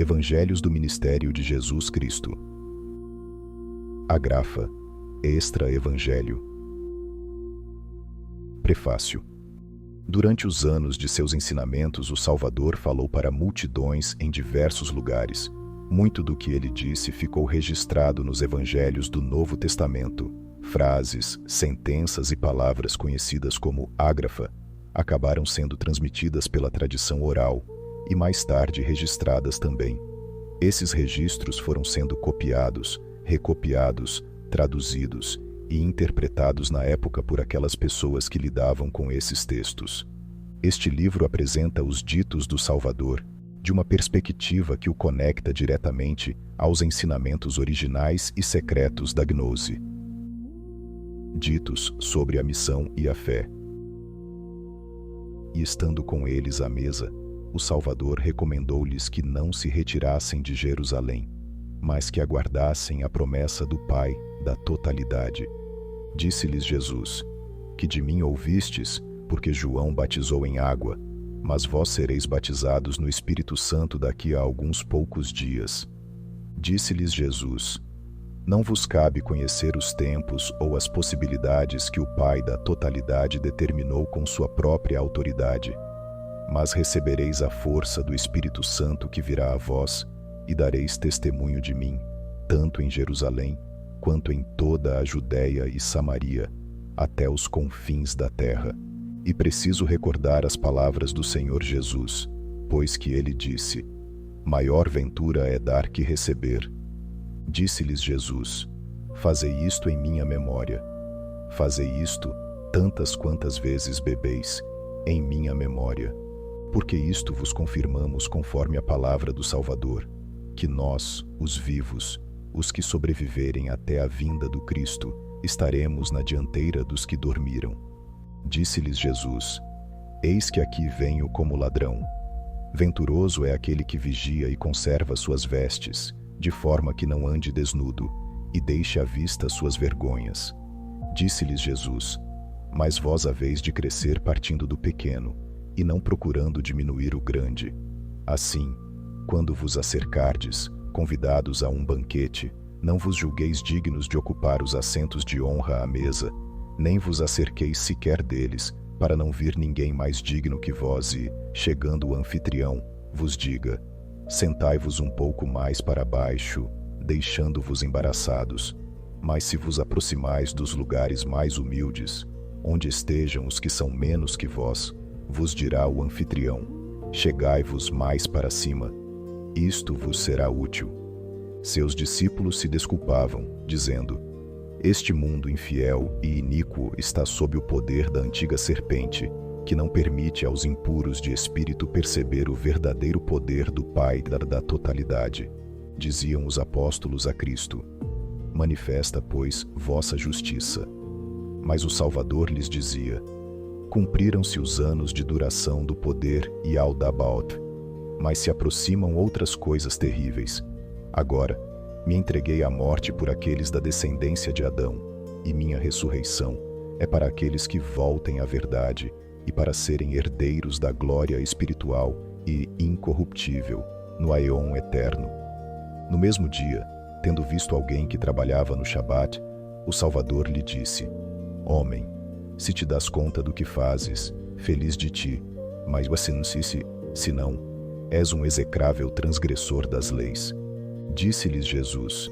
Evangelhos do Ministério de Jesus Cristo. Agrafa, Extra Evangelho. Prefácio. Durante os anos de seus ensinamentos, o Salvador falou para multidões em diversos lugares. Muito do que ele disse ficou registrado nos Evangelhos do Novo Testamento. Frases, sentenças e palavras conhecidas como ágrafa acabaram sendo transmitidas pela tradição oral e mais tarde registradas também. Esses registros foram sendo copiados, recopiados, traduzidos e interpretados na época por aquelas pessoas que lidavam com esses textos. Este livro apresenta os ditos do Salvador de uma perspectiva que o conecta diretamente aos ensinamentos originais e secretos da gnose. Ditos sobre a missão e a fé. E estando com eles à mesa, o Salvador recomendou-lhes que não se retirassem de Jerusalém, mas que aguardassem a promessa do Pai da totalidade. Disse-lhes Jesus: que de mim ouvistes, porque João batizou em água, mas vós sereis batizados no Espírito Santo daqui a alguns poucos dias. Disse-lhes Jesus: não vos cabe conhecer os tempos ou as possibilidades que o Pai da totalidade determinou com sua própria autoridade, mas recebereis a força do Espírito Santo que virá a vós, e dareis testemunho de mim, tanto em Jerusalém, quanto em toda a Judéia e Samaria, até os confins da terra. E preciso recordar as palavras do Senhor Jesus, pois que ele disse: maior ventura é dar que receber. Disse-lhes Jesus: fazei isto em minha memória. Fazei isto tantas quantas vezes bebeis, em minha memória. Porque isto vos confirmamos conforme a palavra do Salvador, que nós, os vivos, os que sobreviverem até a vinda do Cristo, estaremos na dianteira dos que dormiram. Disse-lhes Jesus: eis que aqui venho como ladrão. Venturoso é aquele que vigia e conserva suas vestes, de forma que não ande desnudo, e deixe à vista suas vergonhas. Disse-lhes Jesus: mas vós haveis de crescer partindo do pequeno, e não procurando diminuir o grande. Assim, quando vos acercardes, convidados a um banquete, não vos julgueis dignos de ocupar os assentos de honra à mesa, nem vos acerqueis sequer deles, para não vir ninguém mais digno que vós e, chegando o anfitrião, vos diga: sentai-vos um pouco mais para baixo, deixando-vos embaraçados. Mas se vos aproximais dos lugares mais humildes, onde estejam os que são menos que vós, vos dirá o anfitrião: chegai-vos mais para cima. Isto vos será útil. Seus discípulos se desculpavam, dizendo: este mundo infiel e iníquo está sob o poder da antiga serpente, que não permite aos impuros de espírito perceber o verdadeiro poder do Pai da totalidade. Diziam os apóstolos a Cristo: manifesta, pois, vossa justiça. Mas o Salvador lhes dizia: cumpriram-se os anos de duração do poder e Aldabaoth, mas se aproximam outras coisas terríveis. Agora, me entreguei à morte por aqueles da descendência de Adão, e minha ressurreição é para aqueles que voltem à verdade e para serem herdeiros da glória espiritual e incorruptível no aion eterno. No mesmo dia, tendo visto alguém que trabalhava no Shabat, o Salvador lhe disse: homem, se te das conta do que fazes, feliz de ti, mas se não, és um execrável transgressor das leis. Disse-lhes Jesus: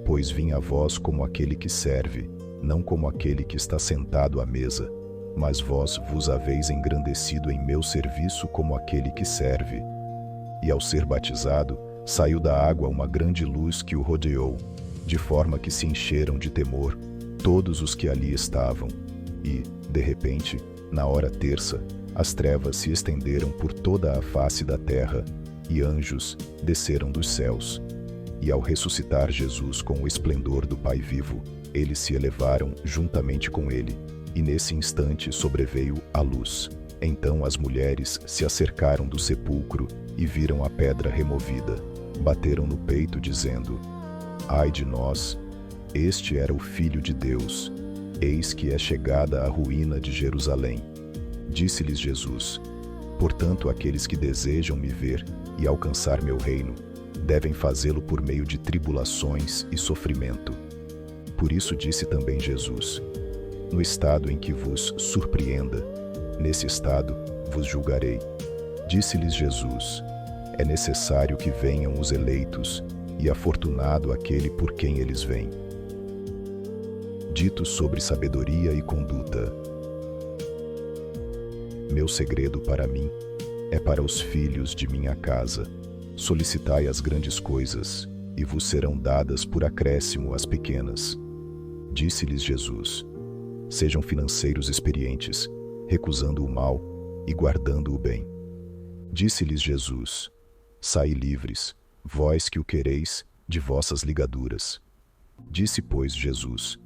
pois vim a vós como aquele que serve, não como aquele que está sentado à mesa, mas vós vos haveis engrandecido em meu serviço como aquele que serve. E ao ser batizado, saiu da água uma grande luz que o rodeou, de forma que se encheram de temor todos os que ali estavam. E, de repente, na hora terça, as trevas se estenderam por toda a face da terra, e anjos desceram dos céus. E ao ressuscitar Jesus com o esplendor do Pai vivo, eles se elevaram juntamente com ele, e nesse instante sobreveio a luz. Então as mulheres se acercaram do sepulcro e viram a pedra removida. Bateram no peito dizendo: ai de nós, este era o Filho de Deus. Eis que é chegada a ruína de Jerusalém. Disse-lhes Jesus: portanto, aqueles que desejam me ver e alcançar meu reino, devem fazê-lo por meio de tribulações e sofrimento. Por isso disse também Jesus: no estado em que vos surpreenda, nesse estado vos julgarei. Disse-lhes Jesus: é necessário que venham os eleitos, e afortunado aquele por quem eles vêm. Dito sobre sabedoria e conduta. Meu segredo para mim é para os filhos de minha casa. Solicitai as grandes coisas, e vos serão dadas por acréscimo as pequenas. Disse-lhes Jesus: sejam financeiros experientes, recusando o mal e guardando o bem. Disse-lhes Jesus: saí livres, vós que o quereis, de vossas ligaduras. Disse, pois, Jesus: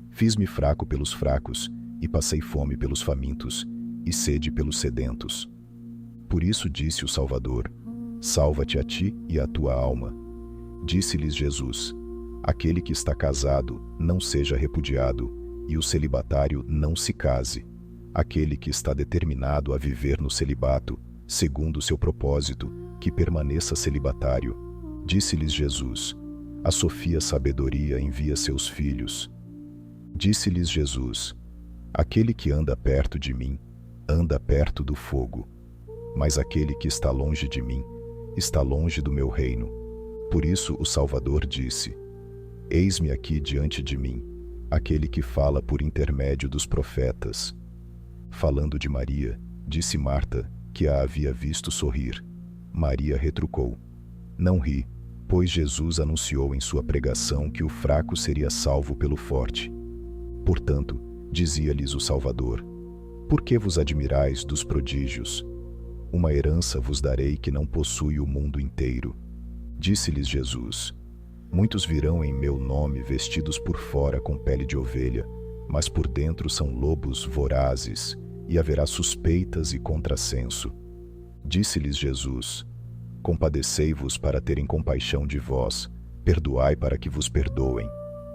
fiz-me fraco pelos fracos, e passei fome pelos famintos, e sede pelos sedentos. Por isso disse o Salvador: salva-te a ti e a tua alma. Disse-lhes Jesus: aquele que está casado não seja repudiado, e o celibatário não se case. Aquele que está determinado a viver no celibato, segundo o seu propósito, que permaneça celibatário. Disse-lhes Jesus: a Sofia Sabedoria envia seus filhos. Disse-lhes Jesus: aquele que anda perto de mim, anda perto do fogo. Mas aquele que está longe de mim, está longe do meu reino. Por isso o Salvador disse: eis-me aqui diante de mim, aquele que fala por intermédio dos profetas. Falando de Maria, disse Marta, que a havia visto sorrir. Maria retrucou: não ri, pois Jesus anunciou em sua pregação que o fraco seria salvo pelo forte. Portanto, dizia-lhes o Salvador: por que vos admirais dos prodígios? Uma herança vos darei que não possui o mundo inteiro. Disse-lhes Jesus: muitos virão em meu nome vestidos por fora com pele de ovelha, mas por dentro são lobos vorazes, e haverá suspeitas e contrassenso. Disse-lhes Jesus: compadecei-vos para terem compaixão de vós, perdoai para que vos perdoem.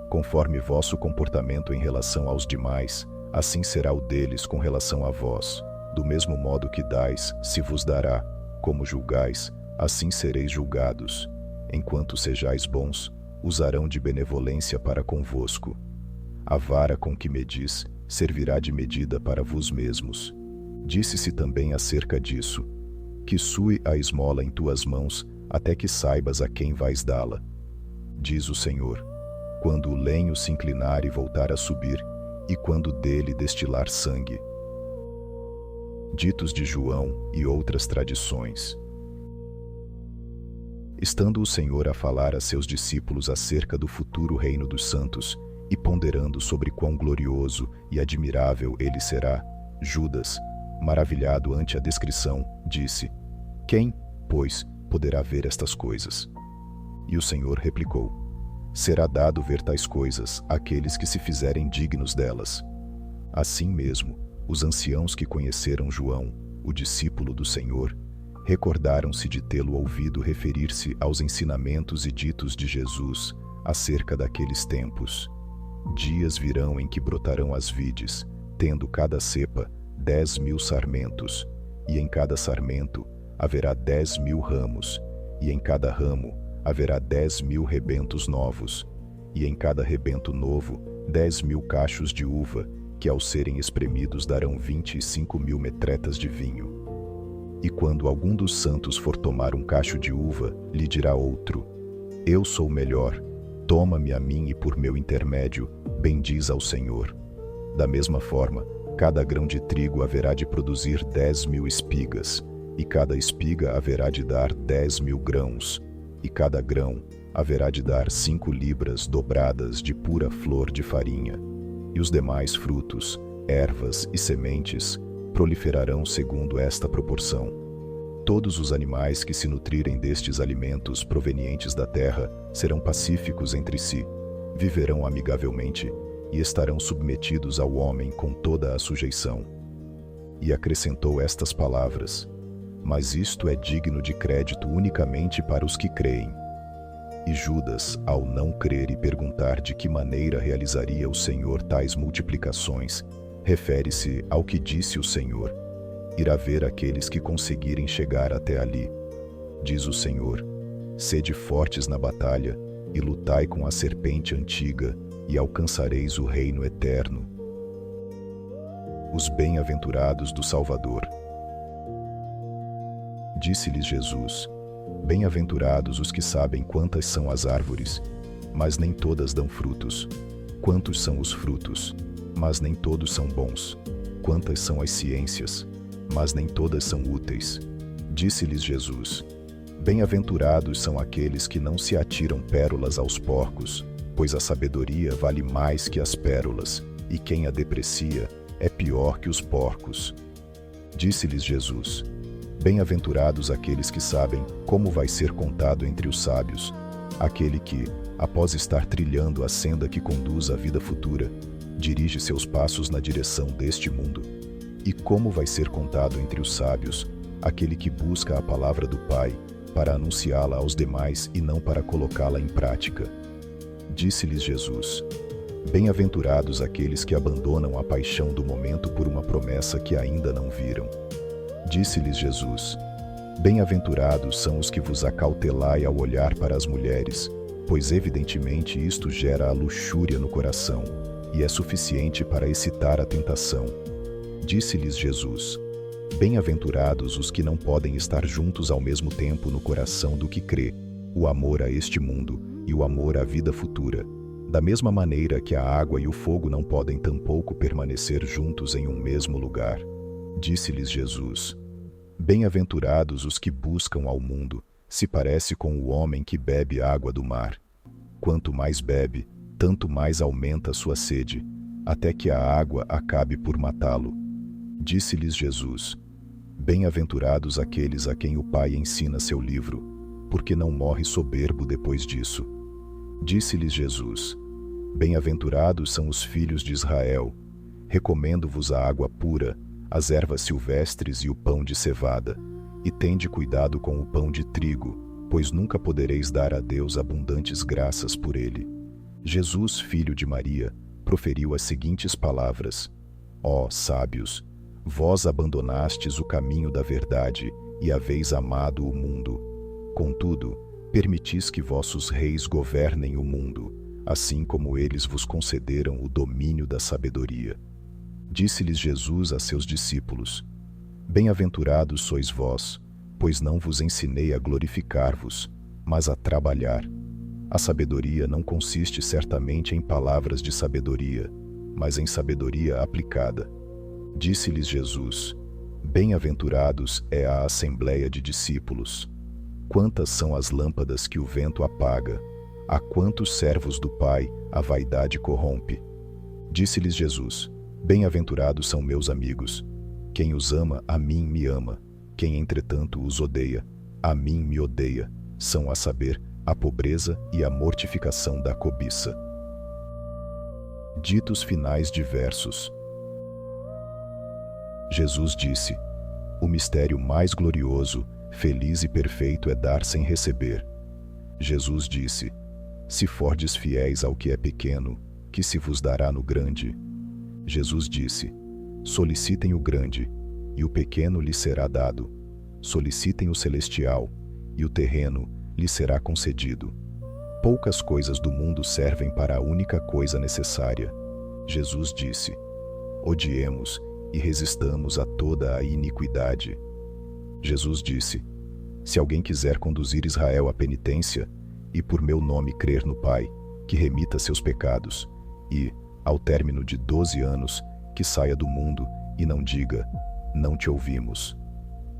Conforme vosso comportamento em relação aos demais, assim será o deles com relação a vós. Do mesmo modo que dais, se vos dará. Como julgais, assim sereis julgados. Enquanto sejais bons, usarão de benevolência para convosco. A vara com que medis, servirá de medida para vos mesmos. Disse-se também acerca disso: que sue a esmola em tuas mãos, até que saibas a quem vais dá-la. Diz o Senhor: quando o lenho se inclinar e voltar a subir, e quando dele destilar sangue. Ditos de João e outras tradições. Estando o Senhor a falar a seus discípulos acerca do futuro reino dos santos, e ponderando sobre quão glorioso e admirável ele será, Judas, maravilhado ante a descrição, disse: quem, pois, poderá ver estas coisas? E o Senhor replicou: será dado ver tais coisas àqueles que se fizerem dignos delas. Assim mesmo, os anciãos que conheceram João, o discípulo do Senhor, recordaram-se de tê-lo ouvido referir-se aos ensinamentos e ditos de Jesus acerca daqueles tempos. Dias virão em que brotarão as vides, tendo cada cepa 10.000 sarmentos, e em cada sarmento haverá 10.000 ramos, e em cada ramo haverá 10.000 rebentos novos, e em cada rebento novo 10.000 cachos de uva, que ao serem espremidos darão 25.000 metretas de vinho. E quando algum dos santos for tomar um cacho de uva, lhe dirá outro: eu sou melhor, toma-me a mim e por meu intermédio, bendiz ao Senhor. Da mesma forma, cada grão de trigo haverá de produzir 10.000 espigas, e cada espiga haverá de dar 10.000 grãos, e cada grão haverá de dar 5 libras dobradas de pura flor de farinha. E os demais frutos, ervas e sementes, proliferarão segundo esta proporção. Todos os animais que se nutrirem destes alimentos provenientes da terra serão pacíficos entre si, viverão amigavelmente e estarão submetidos ao homem com toda a sujeição. E acrescentou estas palavras: mas isto é digno de crédito unicamente para os que creem. E Judas, ao não crer e perguntar de que maneira realizaria o Senhor tais multiplicações, refere-se ao que disse o Senhor: irá ver aqueles que conseguirem chegar até ali. Diz o Senhor: Sede fortes na batalha, e lutai com a serpente antiga, e alcançareis o reino eterno. Os bem-aventurados do Salvador. Disse-lhes Jesus: Bem-aventurados os que sabem quantas são as árvores, mas nem todas dão frutos. Quantos são os frutos, mas nem todos são bons. Quantas são as ciências, mas nem todas são úteis. Disse-lhes Jesus: Bem-aventurados são aqueles que não se atiram pérolas aos porcos, pois a sabedoria vale mais que as pérolas, e quem a deprecia é pior que os porcos. Disse-lhes Jesus: Bem-aventurados aqueles que sabem como vai ser contado entre os sábios, aquele que, após estar trilhando a senda que conduz à vida futura, dirige seus passos na direção deste mundo. E como vai ser contado entre os sábios, aquele que busca a palavra do Pai para anunciá-la aos demais e não para colocá-la em prática. Disse-lhes Jesus: Bem-aventurados aqueles que abandonam a paixão do momento por uma promessa que ainda não viram. Disse-lhes Jesus: Bem-aventurados são os que vos acautelai ao olhar para as mulheres, pois evidentemente isto gera a luxúria no coração, e é suficiente para excitar a tentação. Disse-lhes Jesus: Bem-aventurados os que não podem estar juntos ao mesmo tempo no coração do que crê, o amor a este mundo e o amor à vida futura. Da mesma maneira que a água e o fogo não podem tampouco permanecer juntos em um mesmo lugar. Disse-lhes Jesus: Bem-aventurados os que buscam ao mundo, se parece com o homem que bebe água do mar. Quanto mais bebe, tanto mais aumenta sua sede, até que a água acabe por matá-lo. Disse-lhes Jesus: Bem-aventurados aqueles a quem o Pai ensina seu livro, porque não morre soberbo depois disso. Disse-lhes Jesus: Bem-aventurados são os filhos de Israel. Recomendo-vos a água pura, as ervas silvestres e o pão de cevada, e tende cuidado com o pão de trigo, pois nunca podereis dar a Deus abundantes graças por ele. Jesus, filho de Maria, proferiu as seguintes palavras: Ó sábios, vós abandonastes o caminho da verdade e haveis amado o mundo. Contudo, permitis que vossos reis governem o mundo, assim como eles vos concederam o domínio da sabedoria. Disse-lhes Jesus a seus discípulos: Bem-aventurados sois vós, pois não vos ensinei a glorificar-vos, mas a trabalhar. A sabedoria não consiste certamente em palavras de sabedoria, mas em sabedoria aplicada. Disse-lhes Jesus: Bem-aventurados é a assembleia de discípulos. Quantas são as lâmpadas que o vento apaga? A quantos servos do Pai a vaidade corrompe? Disse-lhes Jesus: Bem-aventurados são meus amigos. Quem os ama, a mim me ama. Quem, entretanto, os odeia, a mim me odeia. São, a saber, a pobreza e a mortificação da cobiça. Ditos finais de versos. Jesus disse: O mistério mais glorioso, feliz e perfeito é dar sem receber. Jesus disse: Se fordes fiéis ao que é pequeno, que se vos dará no grande? Jesus disse: Solicitem o grande, e o pequeno lhes será dado. Solicitem o celestial, e o terreno lhes será concedido. Poucas coisas do mundo servem para a única coisa necessária. Jesus disse: Odiemos e resistamos a toda a iniquidade. Jesus disse: Se alguém quiser conduzir Israel à penitência, e por meu nome crer no Pai, que remita seus pecados, e, ao término de 12 anos, que saia do mundo e não diga: Não te ouvimos.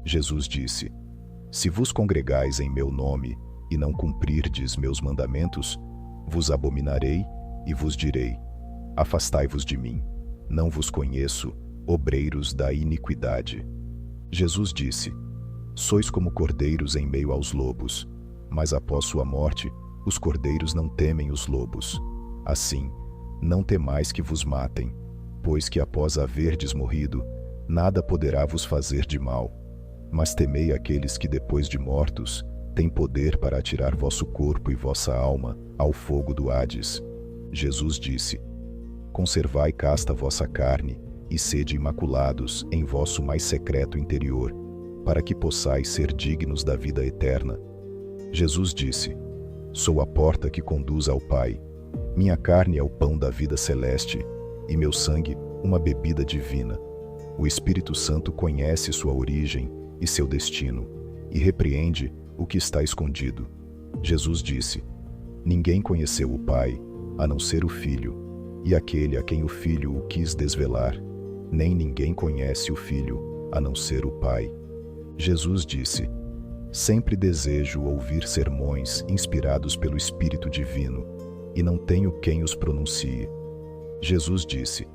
Jesus disse: Se vos congregais em meu nome, e não cumprirdes meus mandamentos, vos abominarei e vos direi: Afastai-vos de mim, não vos conheço, obreiros da iniquidade. Jesus disse: Sois como cordeiros em meio aos lobos, mas após sua morte, os cordeiros não temem os lobos. Assim, não temais que vos matem, pois que após haverdes morrido, nada poderá vos fazer de mal. Mas temei aqueles que depois de mortos, têm poder para atirar vosso corpo e vossa alma ao fogo do Hades. Jesus disse: Conservai casta vossa carne, e sede imaculados em vosso mais secreto interior, para que possais ser dignos da vida eterna. Jesus disse: Sou a porta que conduz ao Pai. Minha carne é o pão da vida celeste, e meu sangue, uma bebida divina. O Espírito Santo conhece sua origem e seu destino, e repreende o que está escondido. Jesus disse: Ninguém conheceu o Pai, a não ser o Filho, e aquele a quem o Filho o quis desvelar. Nem ninguém conhece o Filho, a não ser o Pai. Jesus disse: Sempre desejo ouvir sermões inspirados pelo Espírito Divino, e não tenho quem os pronuncie. Jesus disse: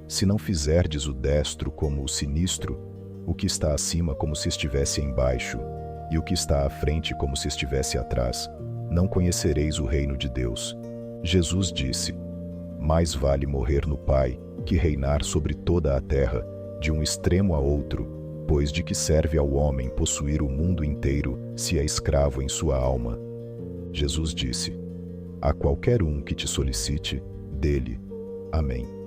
Se não fizerdes o destro como o sinistro, o que está acima como se estivesse embaixo, e o que está à frente como se estivesse atrás, não conhecereis o reino de Deus. Jesus disse: Mais vale morrer no Pai que reinar sobre toda a terra, de um extremo a outro, pois de que serve ao homem possuir o mundo inteiro se é escravo em sua alma? Jesus disse: A qualquer um que te solicite, dê-lhe. Amém.